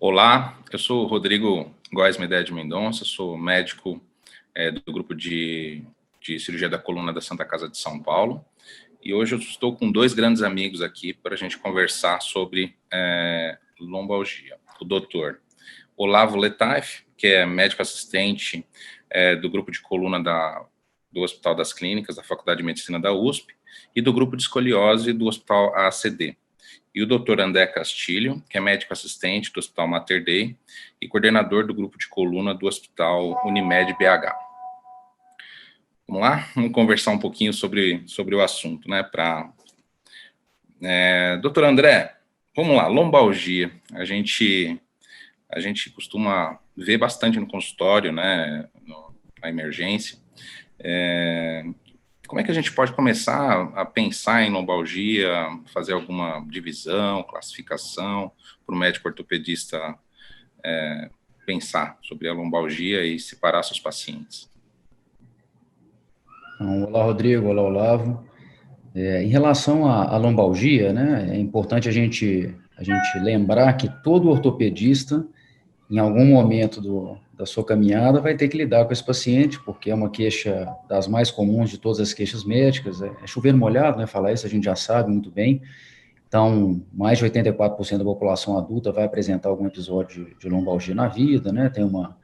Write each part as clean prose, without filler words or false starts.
Olá, eu sou o Rodrigo Góes Medeiros de Mendonça, sou médico do grupo de cirurgia da coluna da Santa Casa de São Paulo, e hoje eu estou com dois grandes amigos aqui para a gente conversar sobre lombalgia. O doutor Olavo Letaif, que é médico assistente do grupo de coluna do Hospital das Clínicas, da Faculdade de Medicina da USP, e do grupo de escoliose do Hospital AACD. E o Dr. André Castilho, que é médico assistente do Hospital Mater Dei e coordenador do grupo de coluna do Hospital Unimed BH. Vamos lá? Vamos conversar um pouquinho sobre o assunto, né? Dr. André, vamos lá, lombalgia. A gente costuma ver bastante no consultório, né? Na emergência. Como é que a gente pode começar a pensar em lombalgia, fazer alguma divisão, classificação, para o médico ortopedista pensar sobre a lombalgia e separar seus pacientes? Olá, Rodrigo. Olá, Olavo. Em relação à lombalgia, né, é importante a gente lembrar que todo ortopedista, em algum momento da sua caminhada, vai ter que lidar com esse paciente, porque é uma queixa das mais comuns de todas as queixas médicas, é chover molhado, né, falar isso a gente já sabe muito bem. Então, mais de 84% da população adulta vai apresentar algum episódio de lombalgia na vida, né, tem uma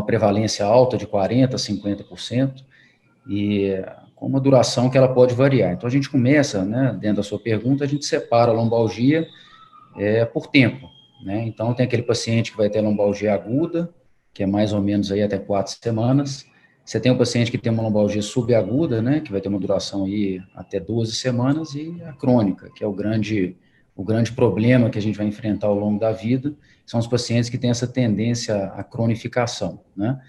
prevalência alta de 40% a 50%, e com uma duração que ela pode variar. Então, a gente começa, né, dentro da sua pergunta, a gente separa a lombalgia por tempo, né? Então, tem aquele paciente que vai ter lombalgia aguda, que é mais ou menos aí até 4 semanas. Você tem um paciente que tem uma lombalgia subaguda, né, que vai ter uma duração aí até 12 semanas, e a crônica, que é o grande problema que a gente vai enfrentar ao longo da vida, são os pacientes que têm essa tendência à cronificação, né?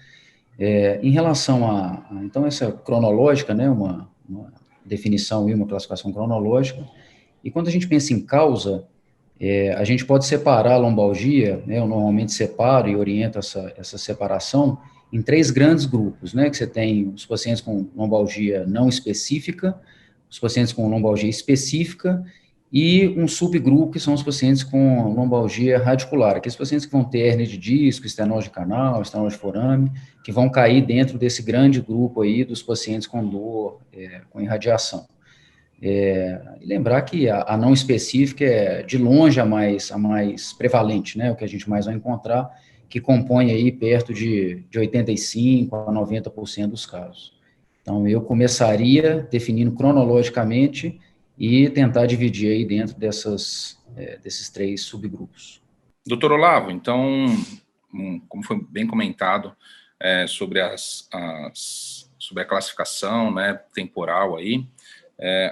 Em relação então, essa cronológica, né, uma definição e uma classificação cronológica, e quando a gente pensa em causa, a gente pode separar a lombalgia, né, eu normalmente separo e oriento essa separação em 3 grandes grupos, né, que você tem os pacientes com lombalgia não específica, os pacientes com lombalgia específica, e um subgrupo que são os pacientes com lombalgia radicular, aqueles pacientes que vão ter hérnia de disco, estenose de canal, estenose de forame, que vão cair dentro desse grande grupo aí dos pacientes com dor, com irradiação. E lembrar que a não específica é de longe a mais prevalente, né, o que a gente mais vai encontrar, que compõe aí perto de 85% a 90% dos casos. Então, eu começaria definindo cronologicamente e tentar dividir aí dentro desses 3 subgrupos. Doutor Olavo, então, como foi bem comentado, sobre sobre a classificação, né, temporal aí,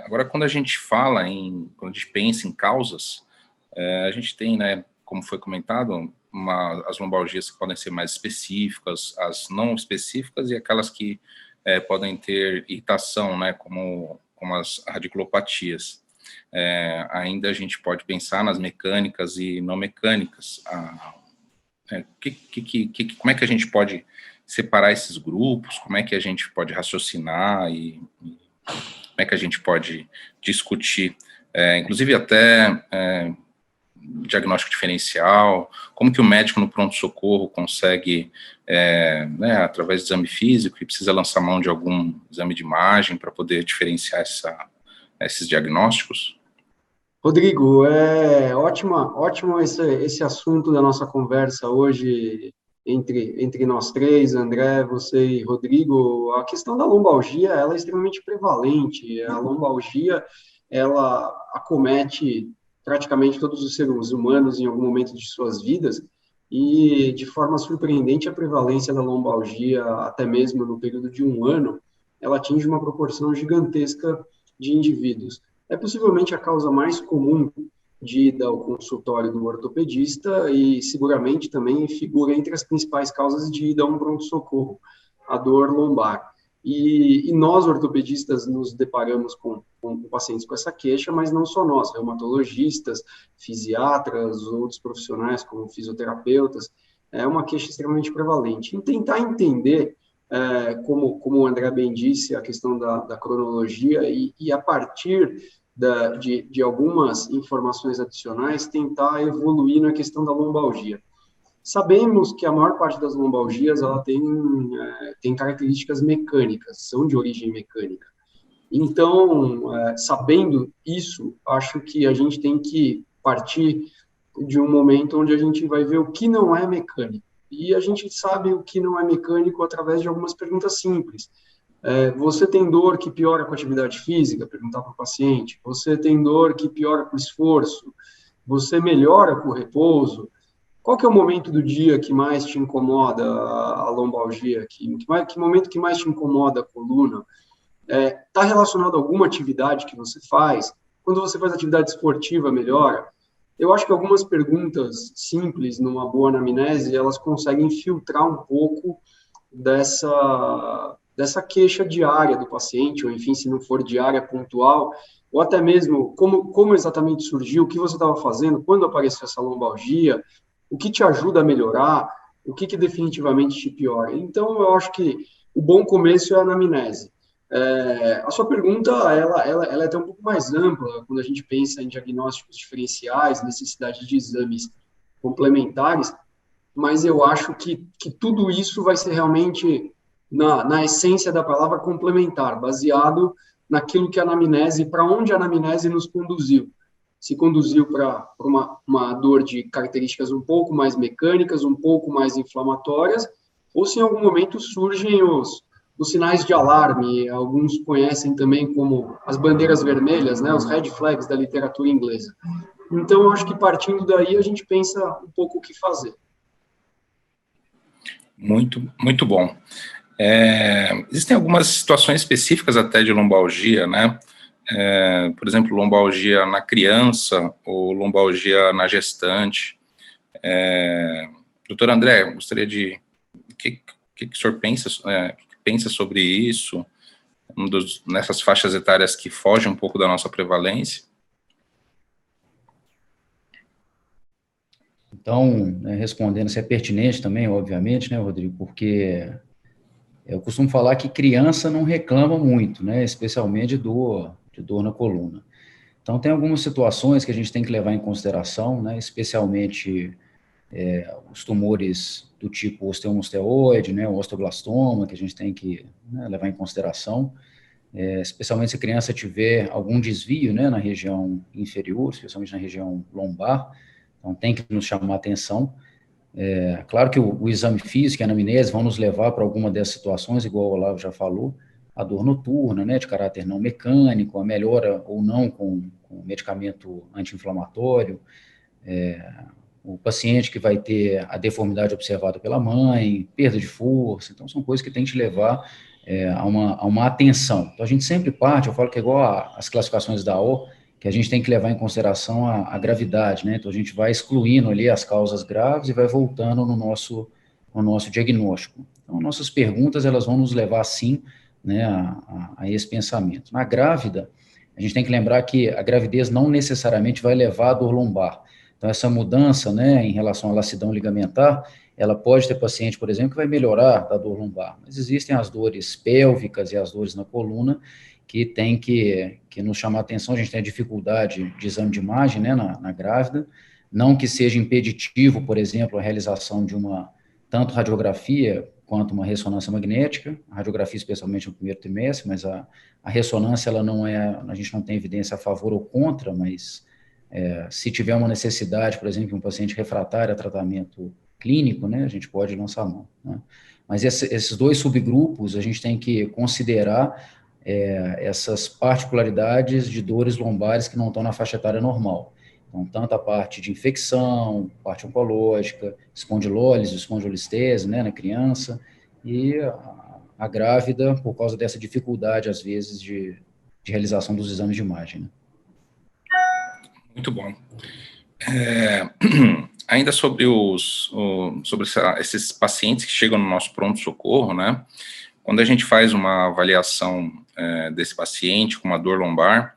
agora, quando a gente quando a gente pensa em causas, a gente tem, né, como foi comentado, as lombalgias que podem ser mais específicas, as não específicas e aquelas que podem ter irritação, né, como as radiculopatias. Ainda a gente pode pensar nas mecânicas e não mecânicas. Como é que a gente pode separar esses grupos? Como é que a gente pode raciocinar e como é que a gente pode discutir, inclusive até diagnóstico diferencial, como que o médico no pronto-socorro consegue, né, através do exame físico, e precisa lançar mão de algum exame de imagem para poder diferenciar esses diagnósticos? Rodrigo, ótimo esse assunto da nossa conversa hoje entre nós 3, André, você e Rodrigo. A questão da lombalgia, ela é extremamente prevalente. A lombalgia, ela acomete praticamente todos os seres humanos em algum momento de suas vidas, e de forma surpreendente a prevalência da lombalgia, até mesmo no período de 1 ano, ela atinge uma proporção gigantesca de indivíduos. É possivelmente a causa mais comum de ida ao consultório do ortopedista e seguramente também figura entre as principais causas de ida a um pronto-socorro, a dor lombar. E nós, ortopedistas, nos deparamos com pacientes com essa queixa, mas não só nós, reumatologistas, fisiatras, outros profissionais como fisioterapeutas, é uma queixa extremamente prevalente. Em tentar entender, como o André bem disse, a questão da cronologia e a partir de algumas informações adicionais, tentar evoluir na questão da lombalgia. Sabemos que a maior parte das lombalgias ela tem características mecânicas, são de origem mecânica. Então, sabendo isso, acho que a gente tem que partir de um momento onde a gente vai ver o que não é mecânico. E a gente sabe o que não é mecânico através de algumas perguntas simples. Você tem dor que piora com a atividade física? Perguntar para o paciente. Você tem dor que piora com o esforço? Você melhora com o repouso? Qual que é o momento do dia que mais te incomoda a lombalgia? Que momento que mais te incomoda a coluna? Está relacionado a alguma atividade que você faz? Quando você faz atividade esportiva, melhora? Eu acho que algumas perguntas simples, numa boa anamnese, elas conseguem filtrar um pouco dessa queixa diária do paciente, ou enfim, se não for diária, pontual, ou até mesmo como exatamente surgiu, o que você estava fazendo, quando apareceu essa lombalgia, o que te ajuda a melhorar, o que definitivamente te piora. Então, eu acho que o bom começo é a anamnese. A sua pergunta, ela é até um pouco mais ampla, quando a gente pensa em diagnósticos diferenciais, necessidade de exames complementares, mas eu acho que tudo isso vai ser realmente, na essência da palavra, complementar, baseado naquilo que a anamnese, para onde a anamnese nos conduziu. Se conduziu para uma dor de características um pouco mais mecânicas, um pouco mais inflamatórias, ou se em algum momento surgem os sinais de alarme, alguns conhecem também como as bandeiras vermelhas, né, os red flags da literatura inglesa. Então, eu acho que partindo daí, a gente pensa um pouco o que fazer. Muito, muito bom. Existem algumas situações específicas até de lombalgia, né? Por exemplo, lombalgia na criança ou lombalgia na gestante. Doutor André, gostaria de... O que o senhor pensa sobre isso, nessas faixas etárias que fogem um pouco da nossa prevalência? Então, respondendo, se é pertinente também, obviamente, né, Rodrigo, porque eu costumo falar que criança não reclama muito, né, especialmente de dor na coluna. Então, tem algumas situações que a gente tem que levar em consideração, né, especialmente os tumores do tipo osteomosteoide, né, o osteoblastoma, que a gente tem que, né, levar em consideração, especialmente se a criança tiver algum desvio, né, na região inferior, especialmente na região lombar, então tem que nos chamar a atenção. Claro que o exame físico e a anamnese vão nos levar para alguma dessas situações, igual o Olavo já falou, a dor noturna, né, de caráter não mecânico, a melhora ou não com medicamento anti-inflamatório, o paciente que vai ter a deformidade observada pela mãe, perda de força, então são coisas que tem que te levar a uma atenção. Então a gente sempre parte, eu falo que é igual as classificações da O, que a gente tem que levar em consideração a gravidade, né? Então a gente vai excluindo ali as causas graves e vai voltando no nosso diagnóstico. Então nossas perguntas, elas vão nos levar sim, né, a esse pensamento. Na grávida, a gente tem que lembrar que a gravidez não necessariamente vai levar à dor lombar. Então, essa mudança, né, em relação à lacidão ligamentar, ela pode ter paciente, por exemplo, que vai melhorar da dor lombar, mas existem as dores pélvicas e as dores na coluna que tem que nos chamar a atenção. A gente tem a dificuldade de exame de imagem, né, na grávida, não que seja impeditivo, por exemplo, a realização de tanto radiografia quanto uma ressonância magnética, a radiografia especialmente no primeiro trimestre, mas a ressonância, ela não a gente não tem evidência a favor ou contra, mas se tiver uma necessidade, por exemplo, um paciente refratário a tratamento clínico, né, a gente pode lançar a mão, né? Mas esses dois subgrupos, a gente tem que considerar essas particularidades de dores lombares que não estão na faixa etária normal. Então, tanto a parte de infecção, parte oncológica, espondilólise, espondilolistese, né, na criança, e a grávida, por causa dessa dificuldade, às vezes, de realização dos exames de imagem, né? Muito bom. Ainda sobre esses pacientes que chegam no nosso pronto-socorro, né? Quando a gente faz uma avaliação desse paciente com uma dor lombar,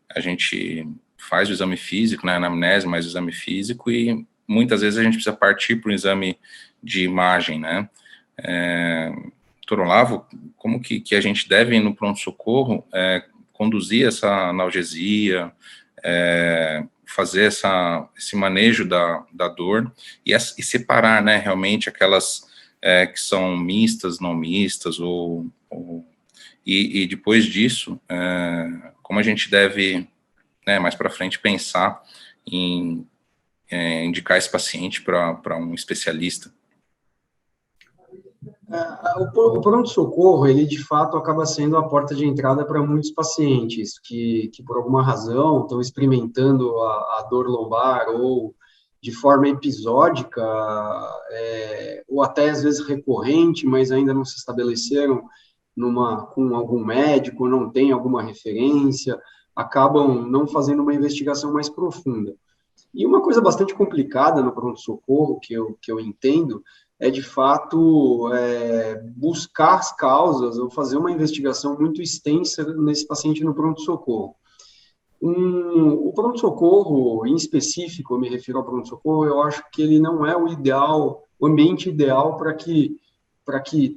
a gente faz o exame físico, né, anamnese, mais o exame físico, e muitas vezes a gente precisa partir para um exame de imagem, né? Doutor Olavo, como que a gente deve, no pronto-socorro, conduzir essa analgesia, fazer esse manejo da dor e separar, né, realmente aquelas que são mistas, não mistas, e depois disso, como a gente deve, né, mais para frente, pensar em indicar esse paciente para um especialista. O pronto-socorro, ele de fato acaba sendo a porta de entrada para muitos pacientes que por alguma razão estão experimentando a dor lombar ou de forma episódica, ou até às vezes recorrente, mas ainda não se estabeleceram com algum médico, não tem alguma referência, acabam não fazendo uma investigação mais profunda. E uma coisa bastante complicada no pronto-socorro, que eu entendo, é, de fato, buscar as causas ou fazer uma investigação muito extensa nesse paciente no pronto-socorro. O pronto-socorro, em específico, eu me refiro ao pronto-socorro, eu acho que ele não é o ideal, o ambiente ideal para que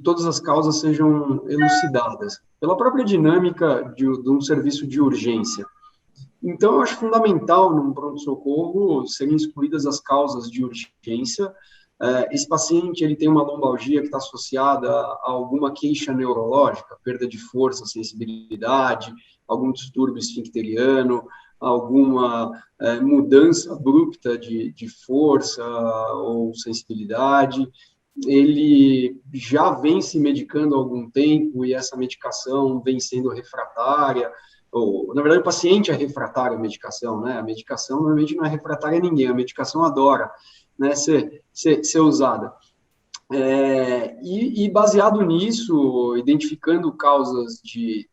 todas as causas sejam elucidadas, pela própria dinâmica de um serviço de urgência. Então, eu acho fundamental, num pronto-socorro, serem excluídas as causas de urgência. Esse paciente ele tem uma lombalgia que está associada a alguma queixa neurológica, perda de força, sensibilidade, algum distúrbio esfincteriano, alguma mudança abrupta de força ou sensibilidade. Ele já vem se medicando há algum tempo e essa medicação vem sendo refratária, ou, na verdade, o paciente é refratário à medicação, né? A medicação normalmente não é refratária a ninguém, a medicação adora, né, ser usada. E baseado nisso, identificando causas de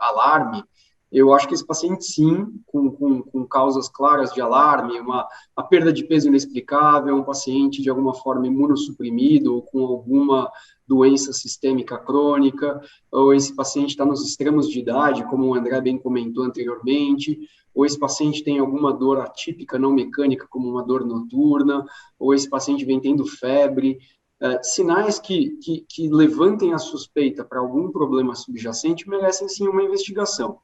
alarme, eu acho que esse paciente, sim, com causas claras de alarme, uma perda de peso inexplicável, um paciente de alguma forma imunossuprimido ou com alguma doença sistêmica crônica, ou esse paciente está nos extremos de idade, como o André bem comentou anteriormente, ou esse paciente tem alguma dor atípica não mecânica, como uma dor noturna, ou esse paciente vem tendo febre, sinais que levantem a suspeita para algum problema subjacente merecem sim uma investigação.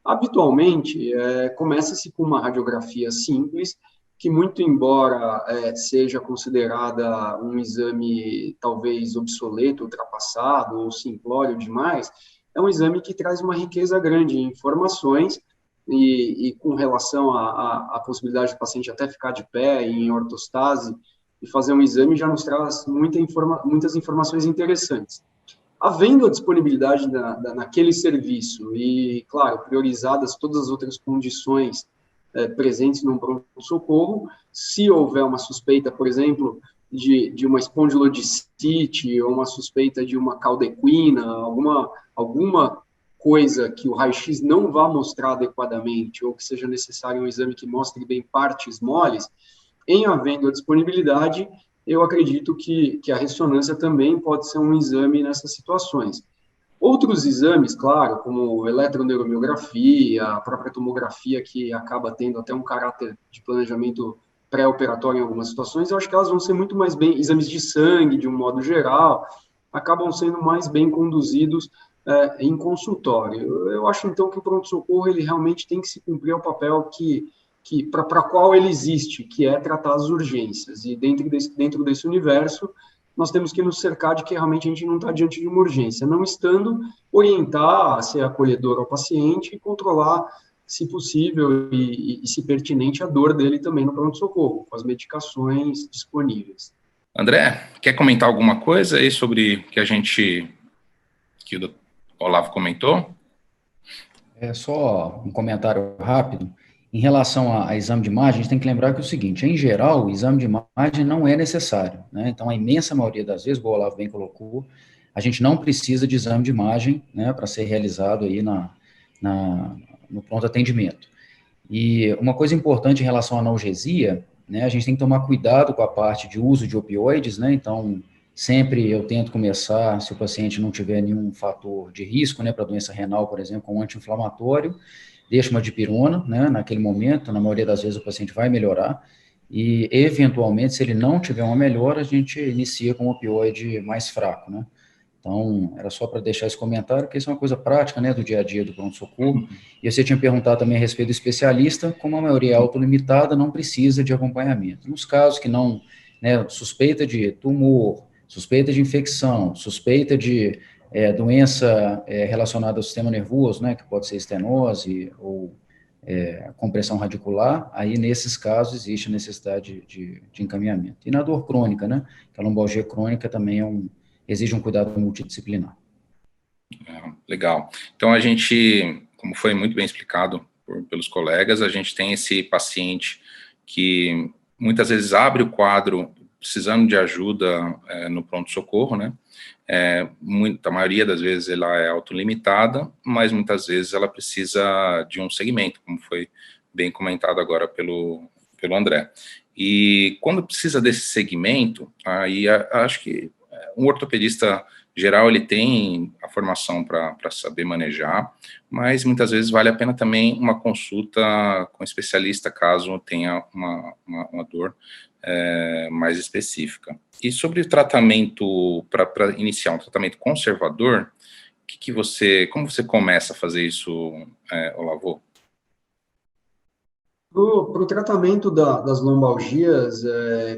Habitualmente, começa-se com uma radiografia simples, que muito embora seja considerada um exame talvez obsoleto, ultrapassado ou simplório demais, é um exame que traz uma riqueza grande em informações e com relação à possibilidade do paciente até ficar de pé em ortostase e fazer um exame já nos traz muitas informações interessantes. Havendo a disponibilidade naquele serviço e, claro, priorizadas todas as outras condições presentes num pronto-socorro, se houver uma suspeita, por exemplo, de uma espondilodicite ou uma suspeita de uma caudequina, alguma coisa que o raio-x não vá mostrar adequadamente ou que seja necessário um exame que mostre bem partes moles, em havendo a disponibilidade, eu acredito que a ressonância também pode ser um exame nessas situações. Outros exames, claro, como eletroneuromiografia, a própria tomografia, que acaba tendo até um caráter de planejamento pré-operatório em algumas situações, eu acho que elas vão ser muito mais bem, exames de sangue, de um modo geral, acabam sendo mais bem conduzidos em consultório. Eu acho, então, que o pronto-socorro, ele realmente tem que se cumprir o papel para qual ele existe, que é tratar as urgências. E dentro desse universo, nós temos que nos cercar de que realmente a gente não está diante de uma urgência. Não estando, orientar a ser acolhedor ao paciente e controlar, se possível e se pertinente, a dor dele também no pronto-socorro, com as medicações disponíveis. André, quer comentar alguma coisa aí sobre que o Olavo comentou? Só um comentário rápido. Em relação a exame de imagem, a gente tem que lembrar que é o seguinte, em geral, o exame de imagem não é necessário, né? Então, a imensa maioria das vezes, o Olavo bem colocou, a gente não precisa de exame de imagem, né, para ser realizado aí no pronto atendimento. E uma coisa importante em relação à analgesia, né, a gente tem que tomar cuidado com a parte de uso de opioides, né? Então, sempre eu tento começar, se o paciente não tiver nenhum fator de risco, né, para doença renal, por exemplo, com um anti-inflamatório, deixa uma dipirona, né, naquele momento, na maioria das vezes o paciente vai melhorar, e eventualmente, se ele não tiver uma melhora, a gente inicia com um opioide mais fraco, né. Então, era só para deixar esse comentário, porque isso é uma coisa prática, né, do dia a dia do pronto-socorro. E você tinha perguntado também a respeito do especialista, como a maioria é autolimitada, não precisa de acompanhamento. Nos casos que não, né, suspeita de tumor, suspeita de infecção, suspeita de doença relacionada ao sistema nervoso, né, que pode ser estenose ou compressão radicular, aí nesses casos existe a necessidade de encaminhamento. E na dor crônica, né, que a lombalgia crônica também exige um cuidado multidisciplinar. Legal. Então, a gente, como foi muito bem explicado pelos colegas, a gente tem esse paciente que muitas vezes abre o quadro precisando de ajuda no pronto-socorro, né? A maioria das vezes ela é autolimitada, mas muitas vezes ela precisa de um segmento, como foi bem comentado agora pelo André. E quando precisa desse segmento, aí acho que um ortopedista geral, ele tem a formação para saber manejar, mas muitas vezes vale a pena também uma consulta com especialista, caso tenha uma dor mais específica. E sobre o tratamento, para iniciar um tratamento conservador, como você começa a fazer isso, Olavo? Para o tratamento das lombalgias,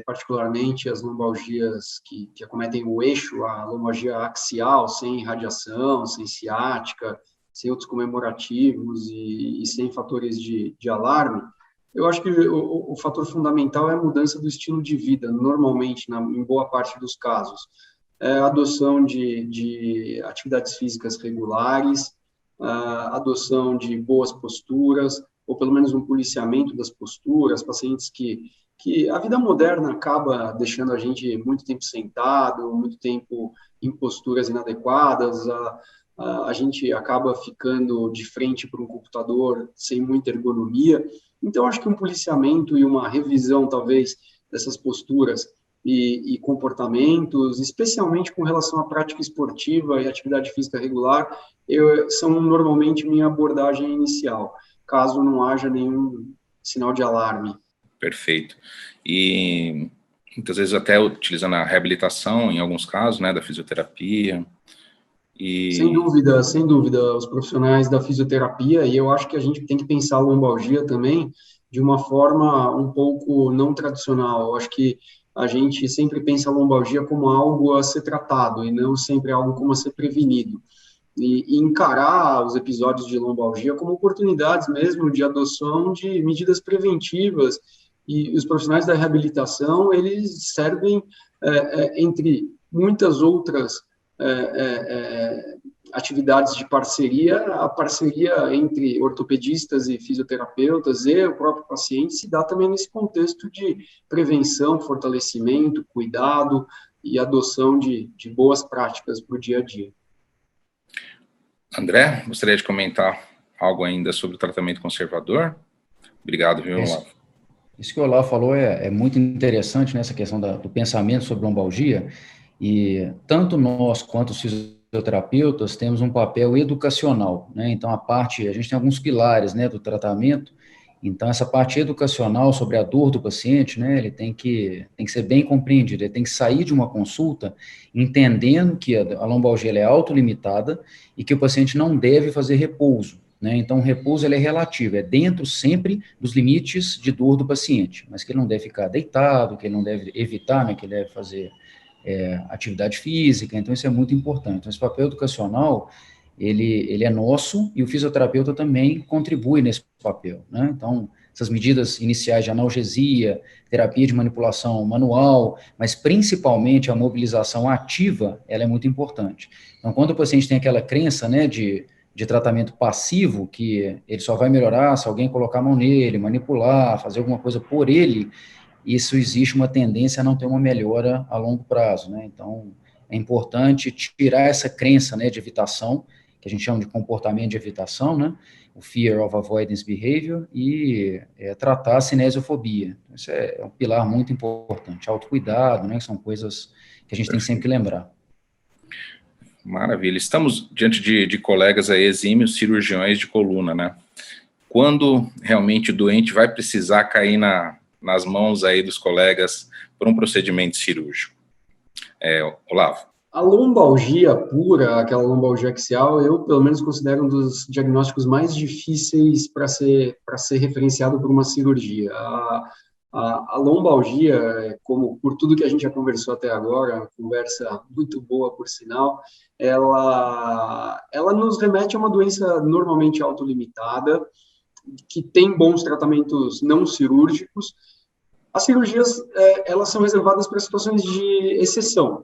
particularmente as lombalgias que acometem o eixo, a lombalgia axial, sem radiação, sem ciática, sem outros comemorativos e sem fatores de alarme, eu acho que o fator fundamental é a mudança do estilo de vida, normalmente, em boa parte dos casos. A adoção de atividades físicas regulares, a adoção de boas posturas, ou pelo menos um policiamento das posturas, pacientes que a vida moderna acaba deixando a gente muito tempo sentado, muito tempo em posturas inadequadas, a gente acaba ficando de frente para um computador sem muita ergonomia. Então, acho que um policiamento e uma revisão, talvez, dessas posturas e comportamentos, especialmente com relação à prática esportiva e atividade física regular, são normalmente minha abordagem inicial, caso não haja nenhum sinal de alarme. Perfeito. E muitas vezes até utilizando a reabilitação, em alguns casos, né, da fisioterapia. Sem dúvida, os profissionais da fisioterapia, e eu acho que a gente tem que pensar a lombalgia também de uma forma um pouco não tradicional. Eu acho que a gente sempre pensa a lombalgia como algo a ser tratado e não sempre algo como a ser prevenido. E encarar os episódios de lombalgia como oportunidades mesmo de adoção de medidas preventivas, e os profissionais da reabilitação, eles servem, entre muitas outras atividades de parceria, a parceria entre ortopedistas e fisioterapeutas e o próprio paciente se dá também nesse contexto de prevenção, fortalecimento, cuidado e adoção de boas práticas para o dia a dia. André, gostaria de comentar algo ainda sobre o tratamento conservador? Obrigado, viu, Olavo? Isso que o Olavo falou é muito interessante, nessa questão do pensamento sobre lombalgia, e tanto nós quanto os fisioterapeutas temos um papel educacional, né? Então, a gente tem alguns pilares, né, do tratamento. Então, essa parte educacional sobre a dor do paciente, né, ele tem que ser bem compreendido, ele tem que sair de uma consulta entendendo que a lombalgia ela é autolimitada e que o paciente não deve fazer repouso, né? Então, o repouso ele é relativo, é dentro sempre dos limites de dor do paciente, mas que ele não deve ficar deitado, que ele não deve evitar, né, que ele deve fazer atividade física. Então, isso é muito importante. Então, esse papel educacional, ele é nosso, e o fisioterapeuta também contribui nesse papel, né? Então, essas medidas iniciais de analgesia, terapia de manipulação manual, mas principalmente a mobilização ativa, ela é muito importante. Então, quando o paciente tem aquela crença, né, de tratamento passivo, que ele só vai melhorar se alguém colocar a mão nele, manipular, fazer alguma coisa por ele, isso existe uma tendência a não ter uma melhora a longo prazo, né? Então, é importante tirar essa crença, né, de evitação, que a gente chama de comportamento de evitação, né, o Fear of Avoidance Behavior, e tratar a cinesiofobia. Isso é um pilar muito importante. Autocuidado, né, que são coisas que a gente tem sempre que lembrar. Maravilha. Estamos diante de colegas aí, exímios cirurgiões de coluna, né? Quando realmente o doente vai precisar cair nas mãos aí dos colegas por um procedimento cirúrgico? Olavo. A lombalgia pura, aquela lombalgia axial, eu pelo menos considero um dos diagnósticos mais difíceis para ser referenciado por uma cirurgia. A lombalgia, como por tudo que a gente já conversou até agora, uma conversa muito boa, por sinal, ela nos remete a uma doença normalmente autolimitada, que tem bons tratamentos não cirúrgicos. As cirurgias, elas são reservadas para situações de exceção.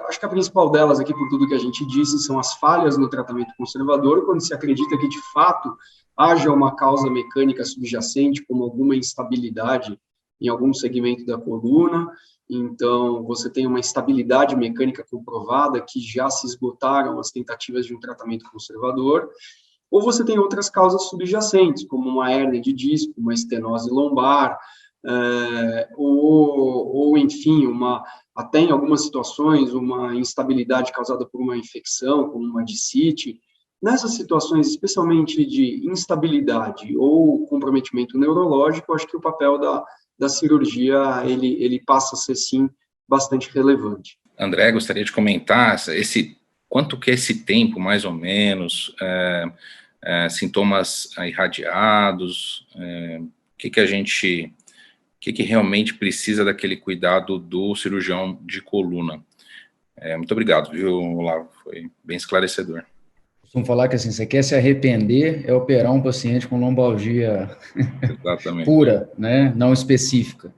Acho que a principal delas aqui, por tudo que a gente disse, são as falhas no tratamento conservador, quando se acredita que, de fato, haja uma causa mecânica subjacente, como alguma instabilidade em algum segmento da coluna. Então, você tem uma instabilidade mecânica comprovada que já se esgotaram as tentativas de um tratamento conservador. Ou você tem outras causas subjacentes, como uma hérnia de disco, uma estenose lombar, ou enfim, até em algumas situações, uma instabilidade causada por uma infecção, como uma discite. Nessas situações, especialmente de instabilidade ou comprometimento neurológico, acho que o papel da cirurgia, ele passa a ser, sim, bastante relevante. André, gostaria de comentar quanto que é esse tempo, mais ou menos, sintomas irradiados, o que realmente precisa daquele cuidado do cirurgião de coluna. Muito obrigado, viu, Olavo? Foi bem esclarecedor. Costumo falar que, assim, você quer se arrepender, é operar um paciente com lombalgia pura, né, não específica.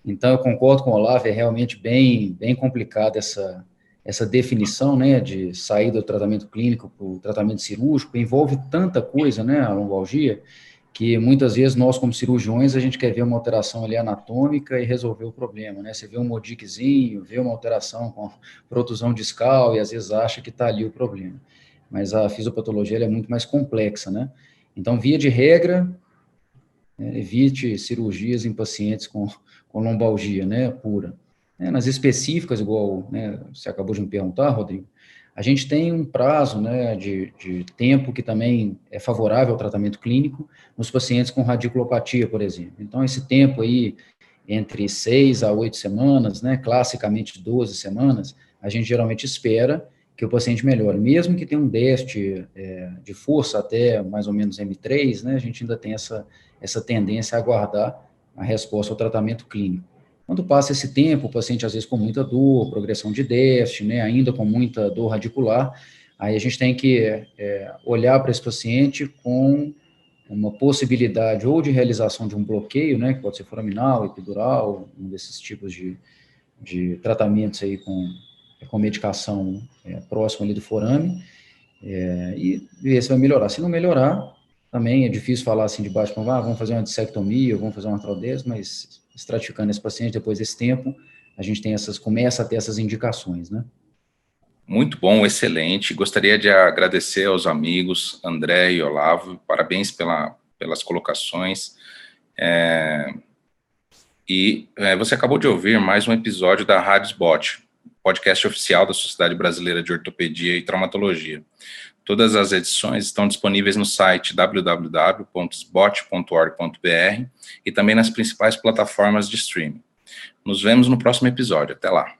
Então, eu concordo com o Olavo, é realmente bem complicado essa definição, né, de sair do tratamento clínico para o tratamento cirúrgico. Envolve tanta coisa, né, a lombalgia, que muitas vezes nós, como cirurgiões, a gente quer ver uma alteração ali anatômica e resolver o problema, né? Você vê um modiquezinho, vê uma alteração com protusão discal e às vezes acha que está ali o problema. Mas a fisiopatologia ela é muito mais complexa, né? Então, via de regra, evite cirurgias em pacientes com lombalgia, né, pura. Nas específicas, igual, né, você acabou de me perguntar, Rodrigo, a gente tem um prazo, né, de tempo que também é favorável ao tratamento clínico nos pacientes com radiculopatia, por exemplo. Então, esse tempo aí, entre 6 a 8 semanas, né, classicamente 12 semanas, a gente geralmente espera que o paciente melhore. Mesmo que tenha um déficit de força até mais ou menos M3, né, a gente ainda tem essa tendência a aguardar a resposta ao tratamento clínico. Quando passa esse tempo, o paciente às vezes com muita dor, progressão de déficit, né, ainda com muita dor radicular, aí a gente tem que olhar para esse paciente com uma possibilidade ou de realização de um bloqueio, né, que pode ser foraminal, epidural, um desses tipos de tratamentos aí com medicação próxima ali do forame, e ver se vai melhorar. Se não melhorar, também é difícil falar assim de baixo para vamos fazer uma dissectomia, vamos fazer uma artrodese, mas estratificando esse paciente, depois desse tempo, a gente começa a ter essas indicações, né? Muito bom, excelente. Gostaria de agradecer aos amigos André e Olavo, parabéns pelas colocações. Você acabou de ouvir mais um episódio da Rádio SBOT, podcast oficial da Sociedade Brasileira de Ortopedia e Traumatologia. Todas as edições estão disponíveis no site www.sbot.org.br e também nas principais plataformas de streaming. Nos vemos no próximo episódio. Até lá.